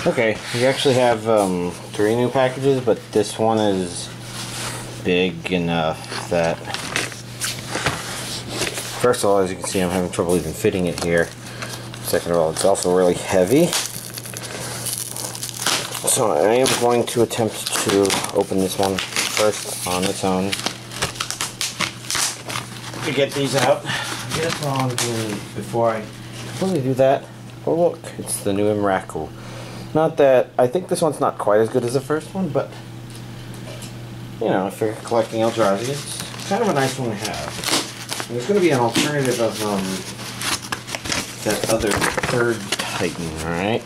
Okay, we actually have 3 new packages, but this one is big enough that, first of all, as you can see, I'm having trouble even fitting it here. Second of all, it's also really heavy. So I am going to attempt to open this one first on its own. To get these out. I guess what I'm doing before I completely do that, oh look, it's the new Emrakul. Not that, I think this one's not quite as good as the first one, but, you know, if you're collecting Eldrazi, it's kind of a nice one to have. And there's going to be an alternative of that other third Titan, right?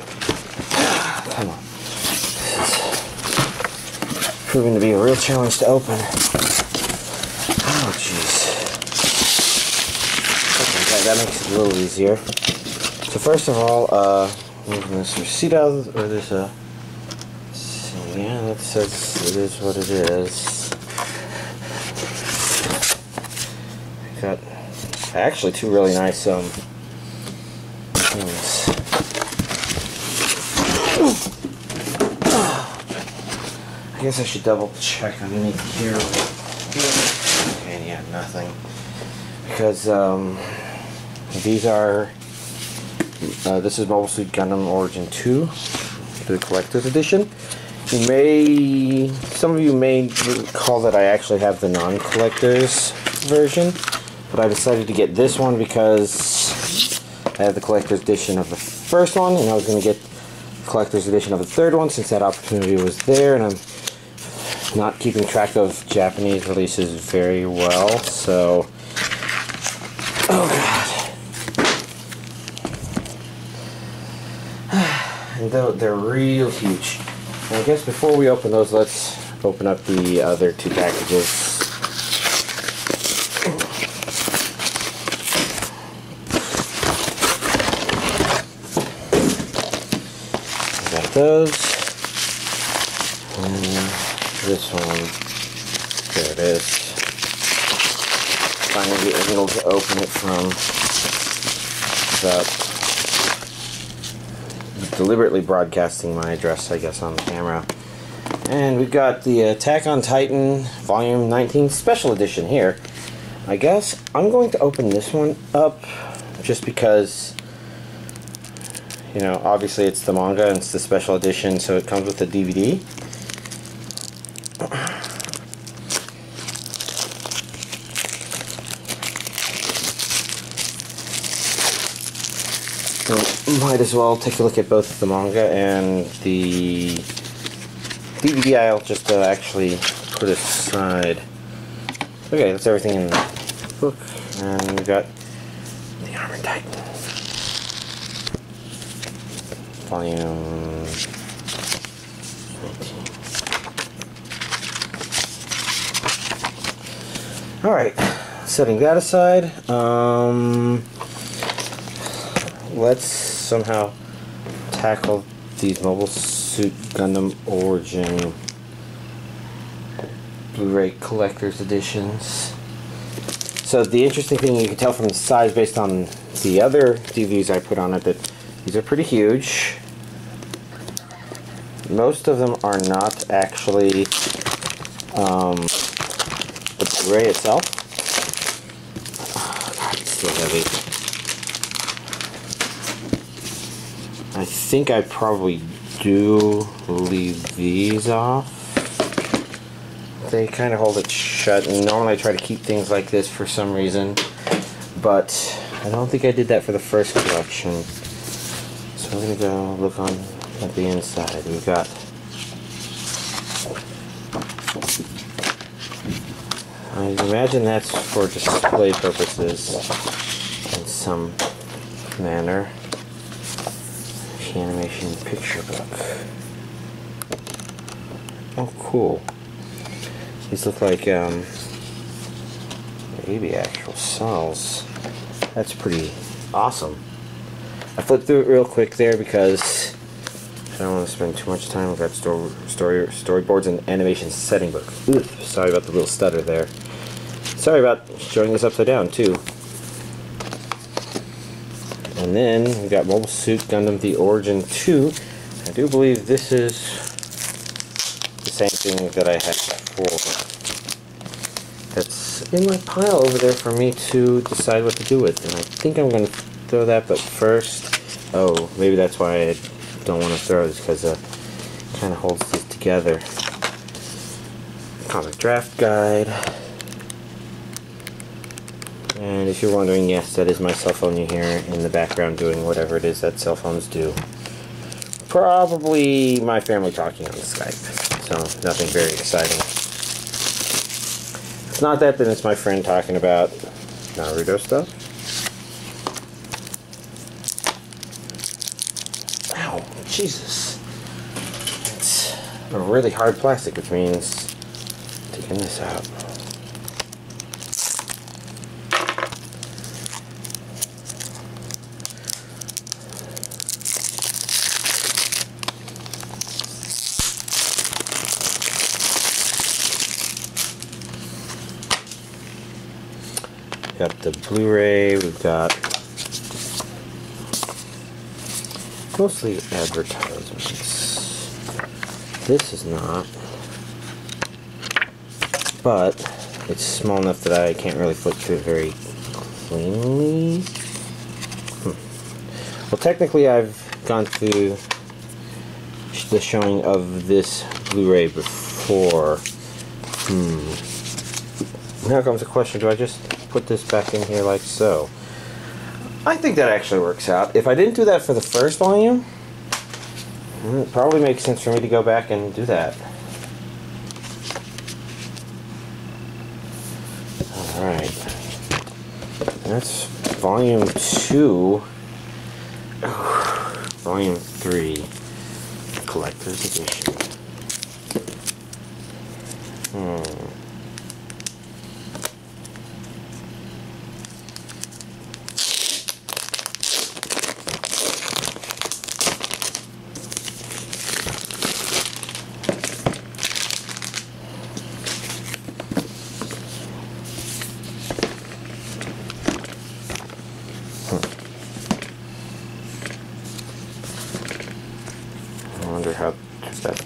Come on. This is proving to be a real challenge to open. Oh, jeez. Okay, that makes it a little easier. So first of all, moving this receipt out, or this, yeah, that says it is what it is. I got actually 2 really nice, things. I guess I should double check underneath here. Okay, yeah, nothing. Because, these are, this is Mobile Suit Gundam Origin 2, the collector's edition. Some of you may recall that I actually have the non-collector's version, but I decided to get this one because I have the collector's edition of the first one, and I was going to get the collector's edition of the third one since that opportunity was there, and I'm not keeping track of Japanese releases very well, so... Oh god. And they're real huge. And I guess before we open those, let's open up the other 2 packages. I got those. And this one. There it is. Finally being able to open it from without deliberately broadcasting my address, I guess, on the camera. And we've got the Attack on Titan Volume 19 Special Edition here. I guess I'm going to open this one up just because, you know, obviously it's the manga and it's the special edition, so it comes with the DVD. So might as well take a look at both the manga and the DVD. I'll just actually put aside. Okay, that's everything in the book. And we've got the Armored Titan. Volume 19. Alright, setting that aside. Let's somehow tackle these Mobile Suit Gundam Origin Blu-ray collector's editions. So the interesting thing, you can tell from the size based on the other DVDs I put on it, that these are pretty huge. Most of them are not actually the Blu-ray itself. Oh, God, it's still heavy. I think I probably do leave these off. They kind of hold it shut, and normally I try to keep things like this for some reason, but I don't think I did that for the first collection. So we're going to go look on at the inside. We've got I imagine that's for display purposes in some manner. Animation picture book. Oh, cool. These look like maybe actual cells. That's pretty awesome. I flipped through it real quick there because I don't want to spend too much time with that storyboards and animation setting book. Ooh, sorry about the little stutter there. Sorry about showing this upside down too. And then we got Mobile Suit Gundam The Origin 2. I do believe this is the same thing that I had before. That's in my pile over there for me to decide what to do with. And I think I'm going to throw that, but first... Oh, maybe that's why I don't want to throw it, because it kind of holds this together. Comic draft guide. And if you're wondering, yes, that is my cell phone you hear in the background doing whatever it is that cell phones do. Probably my family talking on Skype, so nothing very exciting. If it's not that, then it's my friend talking about Naruto stuff. Ow, Jesus. It's a really hard plastic, which means taking this out. Got the Blu-ray, we've got mostly advertisements. This is not, but it's small enough that I can't really flip through it very cleanly. Well, technically I've gone through the showing of this Blu-ray before. Now comes the question, do I just put this back in here like so? I think that actually works out. If I didn't do that for the first volume, it probably makes sense for me to go back and do that. Alright. That's volume 2. Volume 3. Collector's edition. I wonder how to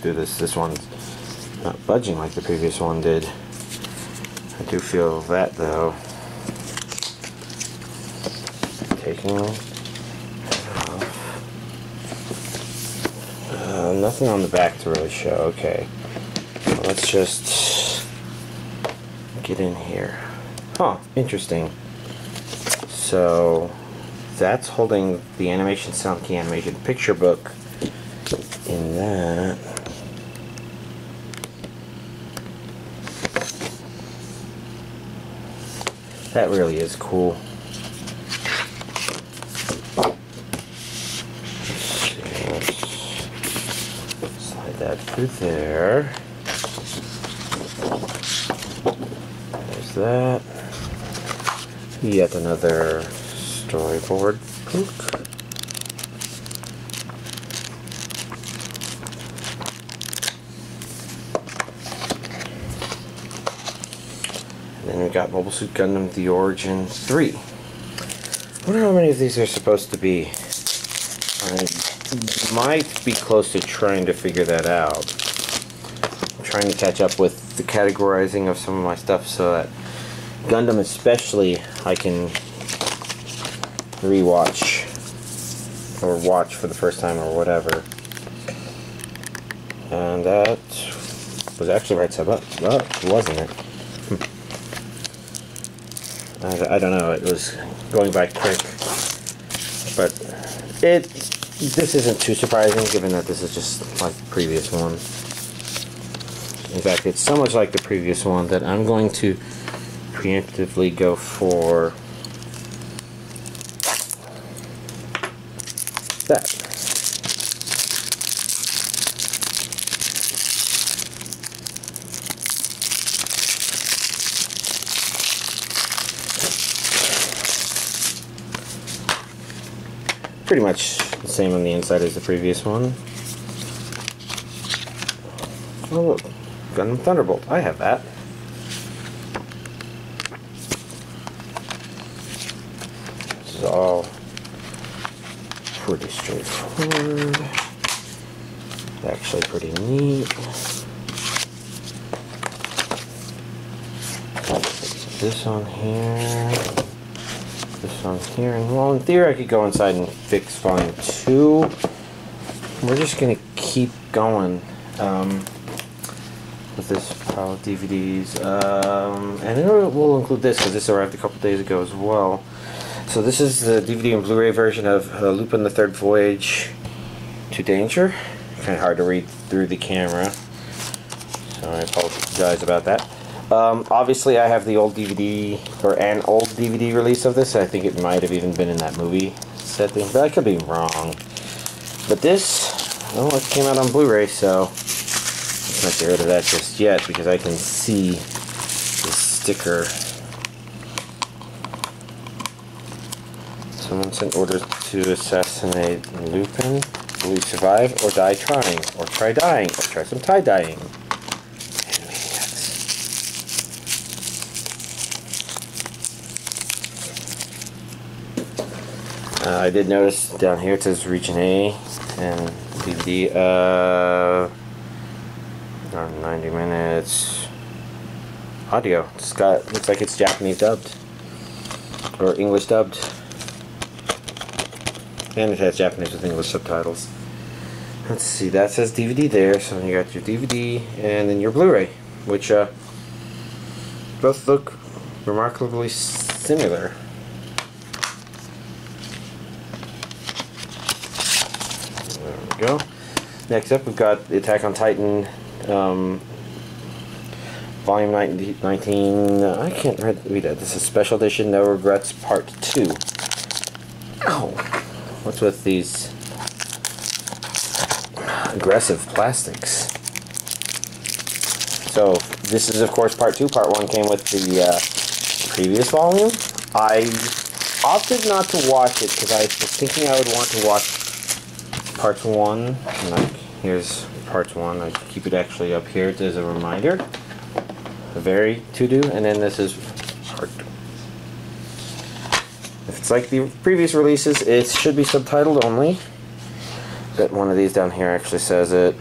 do this. This one's not budging like the previous one did. I do feel that though. Taking nothing on the back to really show. Okay, well, let's just get in here. Huh, interesting. So that's holding the Animation Sound Key animated picture book in that. That really is cool. Let's slide that through there. There's that. Yet another storyboard book. And then we got Mobile Suit Gundam The Origin 3. I wonder how many of these are supposed to be. I might be close to trying to figure that out. I'm trying to catch up with the categorizing of some of my stuff so that Gundam especially I can rewatch or watch for the first time or whatever. And that was actually right side up, wasn't it? I don't know, it was going by quick, but this isn't too surprising given that this is just like the previous one. In fact, it's so much like the previous one that I'm going to preemptively go for that. Pretty much the same on the inside as the previous one. Oh look, Gundam Thunderbolt, I have that. This is all pretty straightforward. Actually pretty neat. This on here. This on here. And well, in theory I could go inside and fix volume 2. We're just gonna keep going with this pile of DVDs. And then we'll include this because this arrived a couple days ago as well. So this is the DVD and Blu-ray version of Lupin the Third Voyage to Danger. Kind of hard to read through the camera, so I apologize about that. Obviously I have the old DVD, or an old DVD release of this. I think it might have even been in that movie setting, but I could be wrong. But this, well, it came out on Blu-ray, so let's not get rid of that just yet because I can see the sticker. Someone sent orders to assassinate Lupin. Will he survive or die trying? Or try dying? Or try some tie-dyeing? I did notice down here it says Region A and DVD. 90 minutes. Audio. It's got, looks like it's Japanese dubbed. Or English dubbed. And it has Japanese with English subtitles. Let's see, that says DVD there, so you got your DVD and then your Blu-ray, which both look remarkably similar. There we go. Next up we've got Attack on Titan Volume 19, I can't read that. This is Special Edition No Regrets Part 2. Ow! What's with these aggressive plastics? So this is of course part 2. Part 1 came with the previous volume. I opted not to watch it because I was thinking I would want to watch part 1. Like, here's part 1. I keep it actually up here as a reminder. A very to-do, and then this is part 2. If it's like the previous releases, it should be subtitled only. But one of these down here actually says it.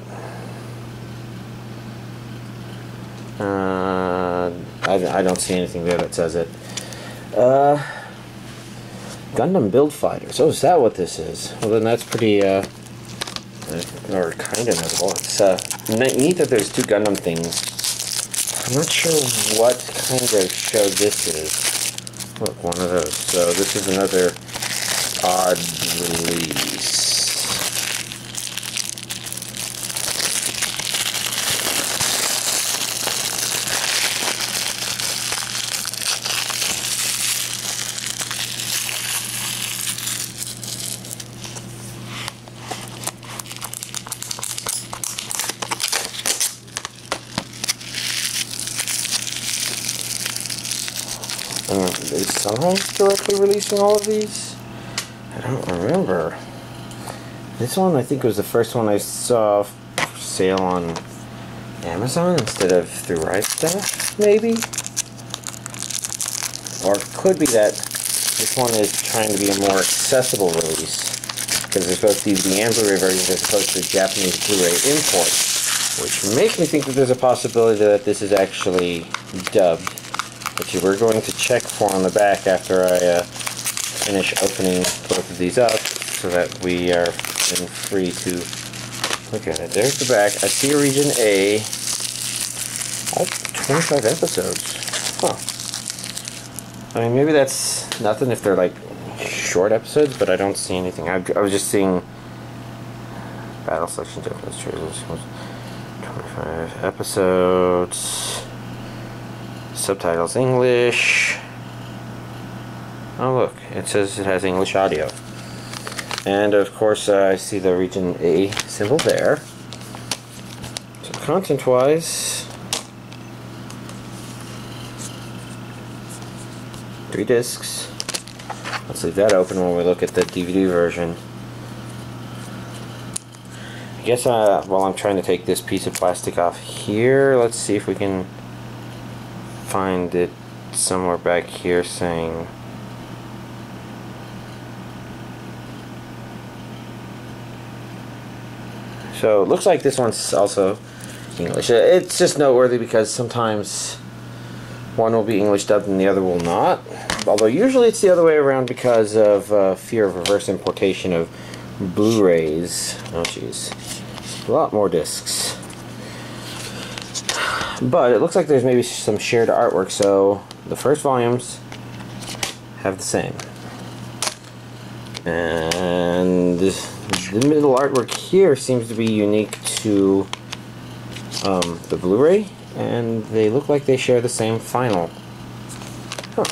I don't see anything there that says it. Gundam Build Fighters. Oh, is that what this is? Well, then that's pretty, or kind of notable. It's neat that there's 2 Gundam things. I'm not sure what kind of show this is. Look, one of those. So this is another odd release. Is Sunrise directly releasing all of these? I don't remember. This one I think was the first one I saw for sale on Amazon instead of through Right Stuff, maybe? Or it could be that this one is trying to be a more accessible release because there's both DVD and Blu-ray versions as opposed to Japanese Blu-ray import, which makes me think that there's a possibility that this is actually dubbed. Which we're going to check for on the back after I finish opening both of these up so that we are free to look at it. There's the back. I see a Region A. All 25 episodes. Huh. I mean, maybe that's nothing if they're like short episodes, but I don't see anything. I was just seeing battle section Japanese trailers. 25 episodes. Subtitles English. Oh look, it says it has English audio. And of course I see the Region A symbol there. So content wise, 3 discs. Let's leave that open when we look at the DVD version. I guess while I'm trying to take this piece of plastic off here, let's see if we can find it somewhere back here saying So it looks like this one's also English. It's just noteworthy because sometimes one will be English dubbed and the other will not. Although usually it's the other way around because of fear of reverse importation of Blu-rays. Oh jeez. A lot more discs. But it looks like there's maybe some shared artwork, so the first volumes have the same. And the middle artwork here seems to be unique to the Blu-ray, and they look like they share the same final. Huh.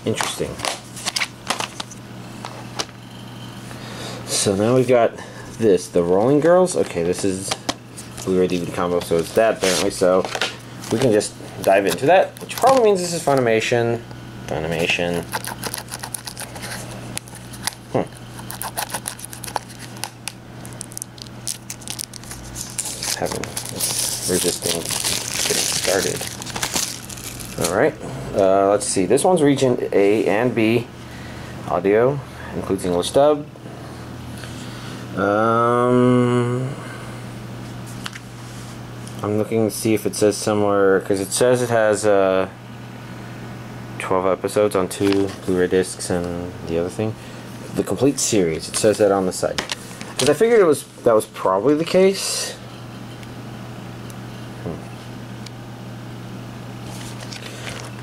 Interesting. So now we've got this, the Rolling Girls. Okay, this is Blu-ray DVD combo, so it's that apparently, so we can just dive into that, which probably means this is Funimation. Resisting getting started. Alright, let's see. This one's region A and B. Audio includes English dub. I'm looking to see if it says somewhere, because it says it has 12 episodes on 2 Blu-ray discs and the other thing. The complete series. It says that on the site. Because I figured that was probably the case.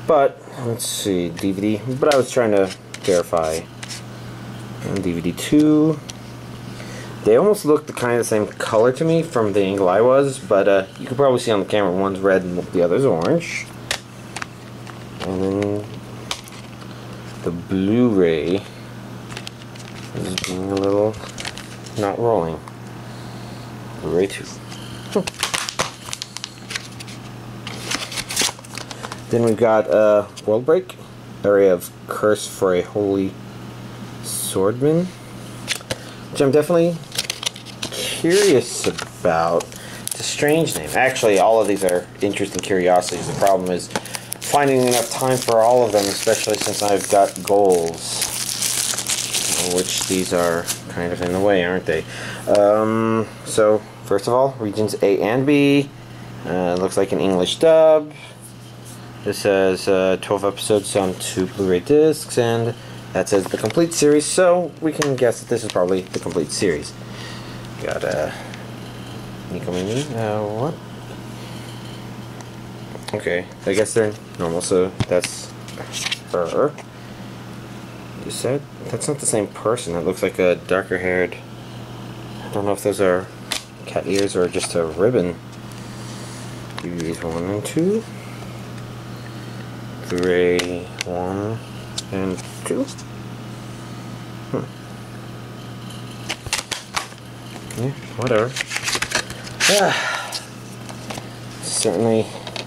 But let's see, DVD. But I was trying to verify. And DVD 2. They almost look the kind of same color to me from the angle I was, but you can probably see on the camera one's red and the other's orange. And then the Blu-ray is being a little not rolling. Blu-ray 2. Then we've got World Break, Aria of Curse for a Holy Swordman, which I'm definitely curious about. It's a strange name. Actually, all of these are interesting curiosities. The problem is finding enough time for all of them, especially since I've got goals, which these are kind of in the way, aren't they? So, first of all, regions A and B. Looks like an English dub. This has 12 episodes on 2 Blu-ray discs, and that says the complete series, so we can guess that this is probably the complete series. Got Nico Mimi. What? Okay, I guess they're normal, so that's her. You said? That's not the same person. That looks like a darker haired. I don't know if those are cat ears or just a ribbon. DVDs 1 and 2. Blu-ray 1 and 2. Yeah, whatever. Certainly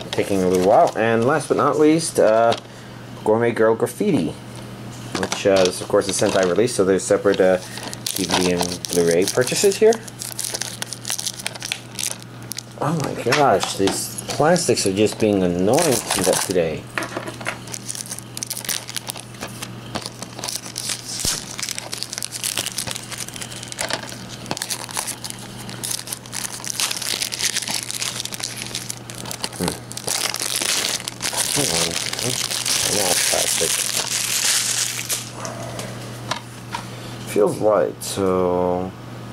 taking a little while. And last but not least, Gourmet Girl Graffiti, which is of course a Sentai release, so there's separate DVD and Blu-ray purchases here. Oh my gosh, these plastics are just being annoying today. Feels light, so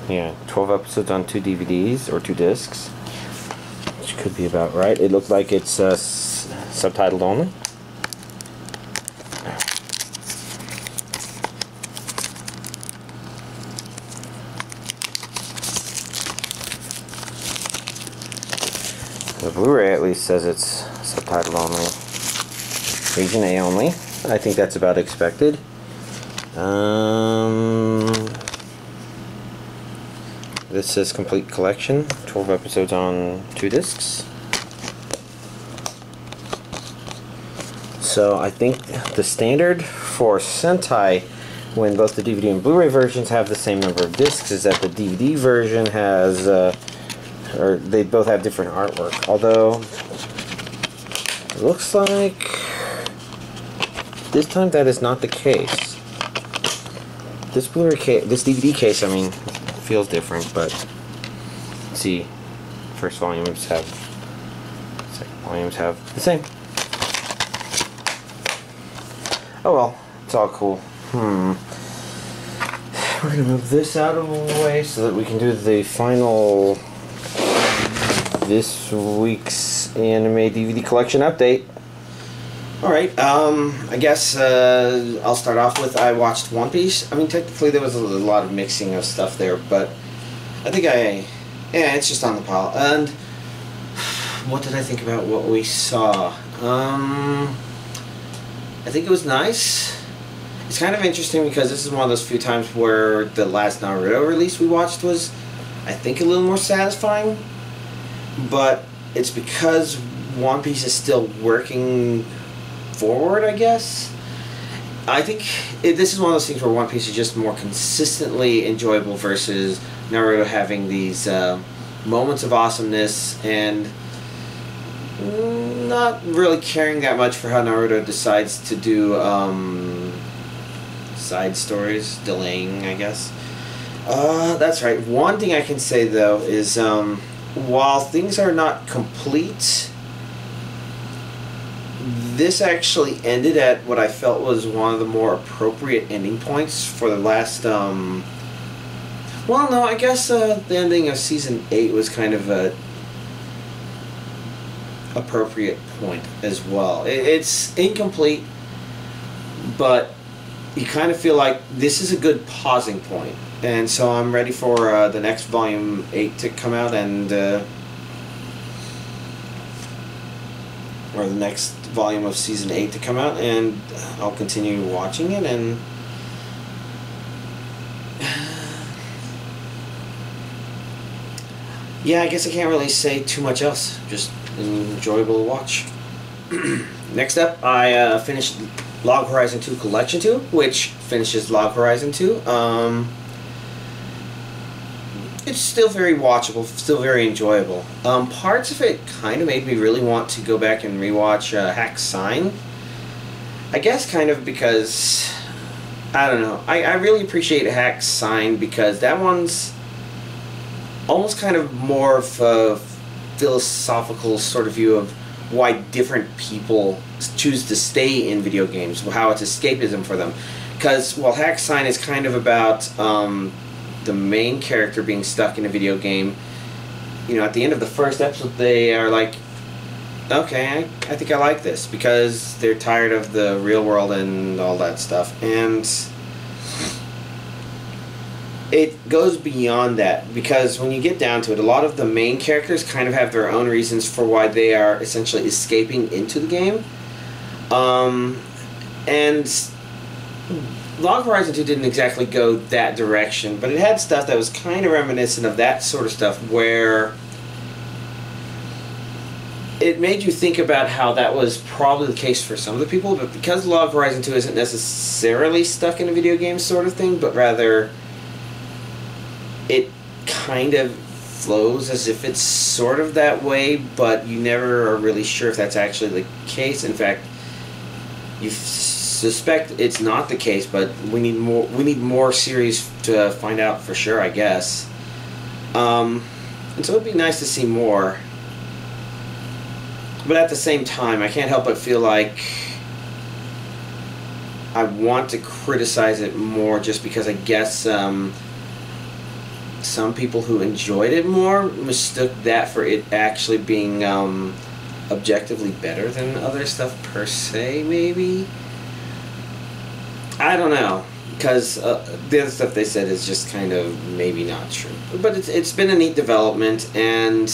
yeah, 12 episodes on 2 DVDs or 2 discs, which could be about right. It looked like it's subtitled only. The Blu-ray at least says it's subtitled only. Region A only. I think that's about expected. This says complete collection, 12 episodes on 2 discs. So I think the standard for Sentai, when both the DVD and Blu-ray versions have the same number of discs, is that the DVD version has, or they both have different artwork. Although, it looks like this time that is not the case. This Blu-ray case, this DVD case, I mean, feels different, but can see, first volumes have, second volumes have the same. Oh well, it's all cool. We're gonna move this out of the way so that we can do the final this week's anime DVD collection update. Alright, I guess I'll start off with I watched One Piece. I mean, technically there was a lot of mixing of stuff there, but I think yeah, it's just on the pile. And what did I think about what we saw? I think it was nice. It's kind of interesting because this is one of those few times where the last Naruto release we watched was, I think, a little more satisfying. But it's because One Piece is still working forward, I guess. I think this is one of those things where One Piece is just more consistently enjoyable versus Naruto having these moments of awesomeness and not really caring that much for how Naruto decides to do side stories, delaying, I guess. That's right. One thing I can say though is while things are not complete, this actually ended at what I felt was one of the more appropriate ending points for the last well, no, I guess the ending of season 8 was kind of a appropriate point as well. It's incomplete, but you kind of feel like this is a good pausing point, and so I'm ready for the next volume 8 to come out, and or the next volume of season 8 to come out, and I'll continue watching it. And yeah, I guess I can't really say too much else. Just enjoyable to watch. Next up, I finished Log Horizon 2 Collection 2, which finishes Log Horizon 2. It's still very watchable, still very enjoyable. Parts of it kind of made me really want to go back and rewatch Hack Sign. I guess kind of because, I don't know, I really appreciate Hack Sign because that one's almost kind of more of a philosophical sort of view of why different people choose to stay in video games, how it's escapism for them. Because while Hack Sign is kind of about the main character being stuck in a video game, you know, at the end of the first episode they are like, okay, I think I like this, because they're tired of the real world and all that stuff. And it goes beyond that, because when you get down to it, a lot of the main characters kind of have their own reasons for why they are essentially escaping into the game. And Log Horizon 2 didn't exactly go that direction, but it had stuff that was kind of reminiscent of that sort of stuff, where it made you think about how that was probably the case for some of the people, but because Log Horizon 2 isn't necessarily stuck in a video game sort of thing, but rather it kind of flows as if it's sort of that way, but you never are really sure if that's actually the case. In fact, you suspect it's not the case, but we need more series to find out for sure, I guess. And so it'd be nice to see more. But at the same time, I can't help but feel like I want to criticize it more, just because I guess some people who enjoyed it more mistook that for it actually being objectively better than other stuff per se, maybe. I don't know, because the other stuff they said is just kind of maybe not true. But it's been a neat development, and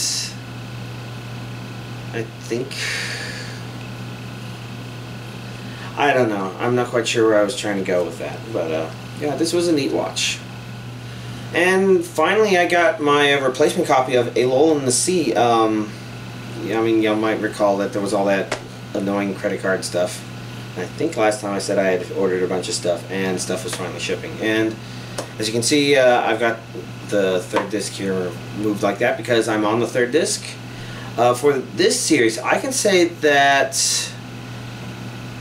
I think, I don't know, I'm not quite sure where I was trying to go with that, but yeah, this was a neat watch. And finally, I got my replacement copy of A Lull in the Sea. I mean, you might recall that there was all that annoying credit card stuff. I think last time I said I had ordered a bunch of stuff, and stuff was finally shipping. And as you can see, I've got the third disc here moved like that because I'm on the third disc. For this series, I can say that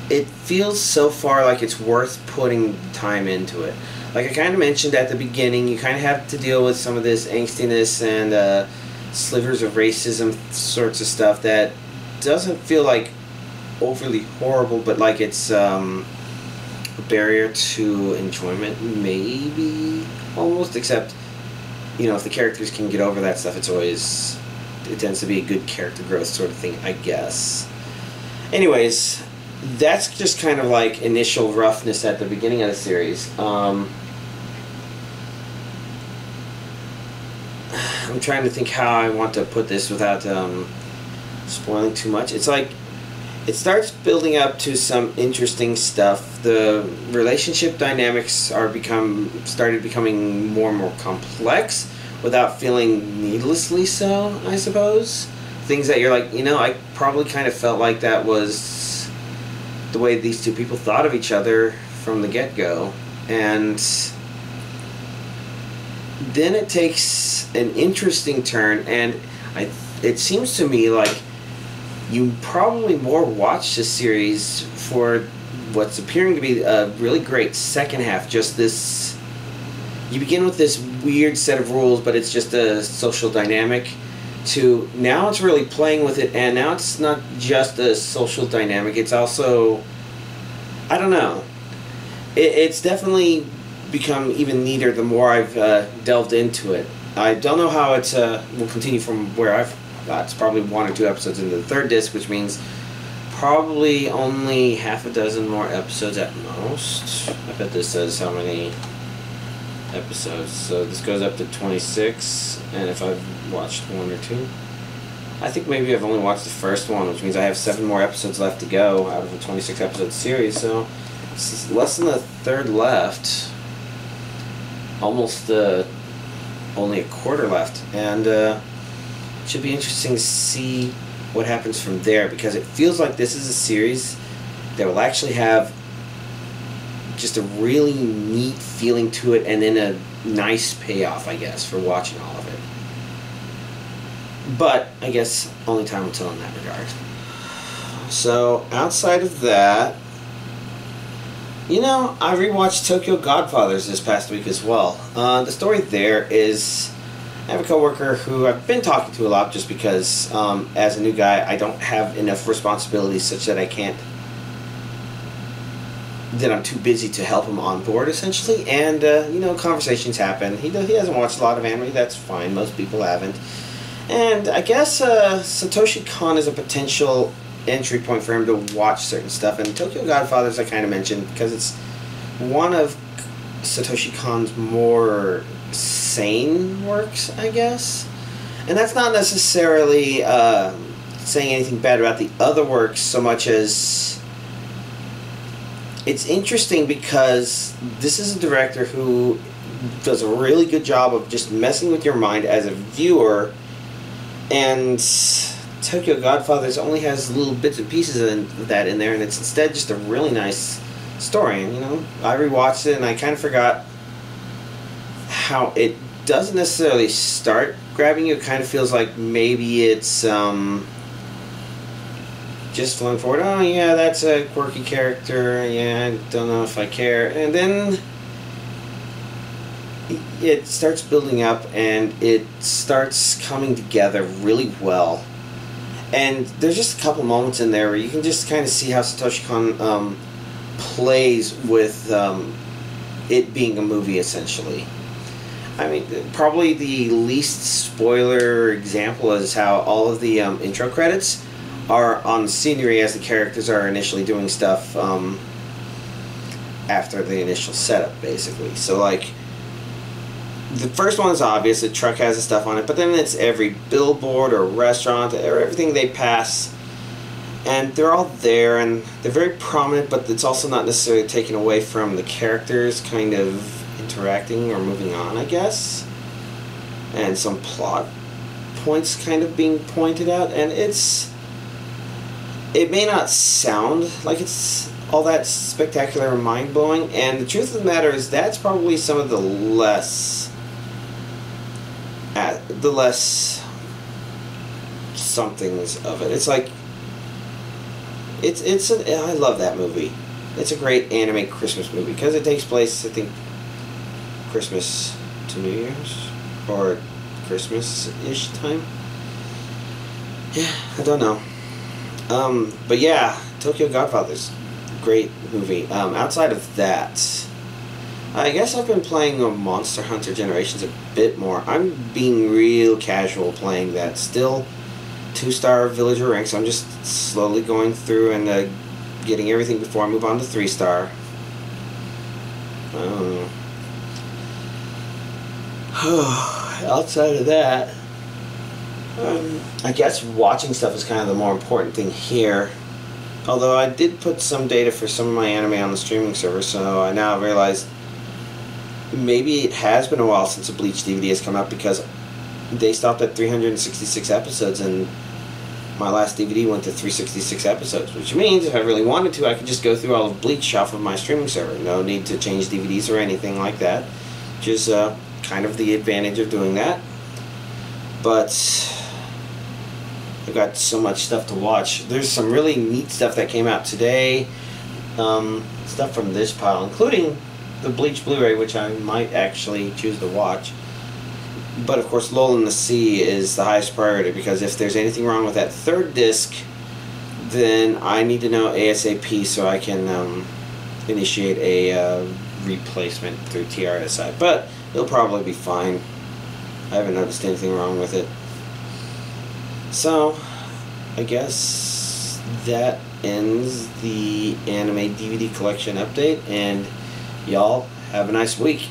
it feels so far like it's worth putting time into it. Like I kind of mentioned at the beginning, you kind of have to deal with some of this angstiness and slivers of racism sorts of stuff that doesn't feel like overly horrible, but like it's a barrier to enjoyment, maybe, almost, except, you know, if the characters can get over that stuff, it tends to be a good character growth sort of thing, I guess. Anyways, that's just kind of like initial roughness at the beginning of the series. I'm trying to think how I want to put this without spoiling too much. It's like, it starts building up to some interesting stuff. The relationship dynamics started becoming more and more complex without feeling needlessly so, I suppose. Things that you're like, you know, I probably kind of felt like that was the way these two people thought of each other from the get-go. And then it takes an interesting turn, and it seems to me like you probably more watch this series for what's appearing to be a really great second half. Just this, you begin with this weird set of rules, but it's just a social dynamic, to now it's really playing with it, and now it's not just a social dynamic, it's also, I don't know, it's definitely become even neater the more I've delved into it. I don't know how it will continue from where I've got. It's probably 1 or 2 episodes into the 3rd disc, which means probably only half a dozen more episodes at most. I bet this says how many episodes. So this goes up to 26, and if I've watched 1 or 2, I think maybe I've only watched the first one, which means I have 7 more episodes left to go out of a 26 episode series. So it's less than a third left, almost only a quarter left, and it should be interesting to see what happens from there, because it feels like this is a series that will actually have just a really neat feeling to it, and then a nice payoff, I guess, for watching all of it. But I guess only time will tell in that regard. So outside of that, you know, I rewatched Tokyo Godfathers this past week as well. The story there is, I have a coworker who I've been talking to a lot just because as a new guy I don't have enough responsibilities such that I'm too busy to help him on board, essentially. And you know, conversations happen. He hasn't watched a lot of anime. That's fine. Most people haven't. And I guess Satoshi Kon is a potential entry point for him to watch certain stuff. And Tokyo Godfathers I kind of mentioned because it's one of Satoshi Kon's more sane works, I guess. And that's not necessarily saying anything bad about the other works so much as it's interesting because this is a director who does a really good job of just messing with your mind as a viewer, and Tokyo Godfathers only has little bits and pieces of that in there, and it's instead just a really nice story. And you know, I rewatched it and I kind of forgot how it doesn't necessarily start grabbing you. It kind of feels like maybe it's just flowing forward. Oh yeah, that's a quirky character. Yeah, I don't know if I care. And then it starts building up and it starts coming together really well. And there's just a couple moments in there where you can just kind of see how Satoshi Kon plays with it being a movie, essentially. I mean, probably the least spoiler example is how all of the intro credits are on scenery as the characters are initially doing stuff after the initial setup, basically. So, like, the first one is obvious, the truck has the stuff on it, but then it's every billboard or restaurant or everything they pass, and they're all there, and they're very prominent, but it's also not necessarily taken away from the characters kind of interacting or moving on, I guess, and some plot points kind of being pointed out, and it may not sound like it's all that spectacular or mind-blowing, and the truth of the matter is that's probably some of the less somethings of it. It's like I love that movie. It's a great anime Christmas movie because it takes place, I think, Christmas to New Year's or Christmas-ish time. Yeah, I don't know. But yeah, Tokyo Godfather's great movie. Outside of that, I guess I've been playing Monster Hunter Generations a bit more. I'm being real casual playing that. Still 2-star villager ranks. I'm just slowly going through and getting everything before I move on to 3-star. Outside of that, I guess watching stuff is kind of the more important thing here. Although I did put some data for some of my anime on the streaming server, so I now realize maybe it has been a while since a Bleach DVD has come out, because they stopped at 366 episodes and my last DVD went to 366 episodes, which means if I really wanted to, I could just go through all of Bleach off of my streaming server. No need to change DVDs or anything like that, which is kind of the advantage of doing that. But I've got so much stuff to watch. There's some really neat stuff that came out today. Stuff from this pile, including the Bleach Blu-ray, which I might actually choose to watch. But of course, Lull in the Sea is the highest priority, because if there's anything wrong with that third disc, then I need to know ASAP so I can initiate a replacement through TRSI. But it'll probably be fine. I haven't noticed anything wrong with it. So, I guess that ends the anime DVD collection update, and y'all have a nice week.